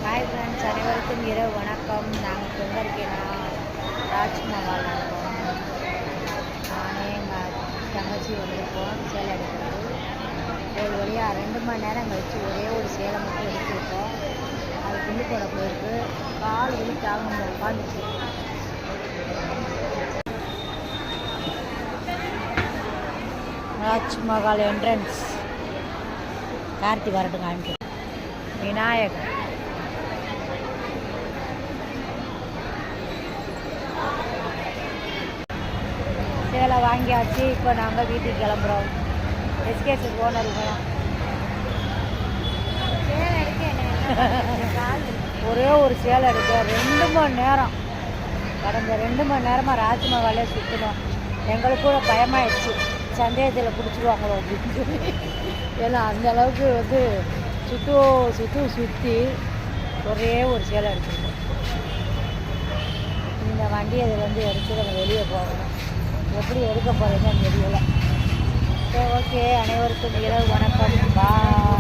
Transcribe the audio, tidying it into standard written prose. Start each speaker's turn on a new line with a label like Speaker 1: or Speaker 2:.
Speaker 1: Hi friends, அனைவருக்கும் இரவு வணக்கம். நாங்கள் இப்போ எங்கே இருக்கேன்னா ராஜ்மஹால் இருக்கோம். நானே எங்கள் தங்கச்சி வந்திருக்கோம் சேலை எடுக்கிறது. ஒரு வழியாக 2 மணி நேரம் கழிச்சு ஒரே ஒரு சேலை மட்டும் எடுத்துருக்கோம். அது புள்ளி போட போயிருக்கு. கால் வலி தாங்க உட்காந்துச்சு. ராஜ்மஹால் என்ட்ரன்ஸ் கார்த்தி வரட்டும் காமிக்க. விநாயகர் சேலை வாங்கியாச்சு. இப்போ நாங்கள் வீட்டுக்கு கிளம்புறோம். எஸ்கேசி ஓனர் ஒரே ஒரு சேலை எடுக்க 2 மணி நேரம். கடந்த 2 மணி நேரமாக ராஜ்மஹாலே சுற்றணும். எங்களுக்கு கூட பயமாயிடுச்சு, சந்தேகத்தில் பிடிச்சிடுவாங்களோ அப்படின்னு சொல்லி. ஏன்னா அந்த அளவுக்கு சுற்றி ஒரே ஒரு சேலை எடுத்துருக்கோம். இந்த வண்டி அது எடுத்து நம்ம வெளியே போகணும். எப்படி எடுக்க போகிறீங்கன்னு தெரியலை. சரி, ஓகே. அனைவருக்கும் இரவு வணக்கம். பாய்.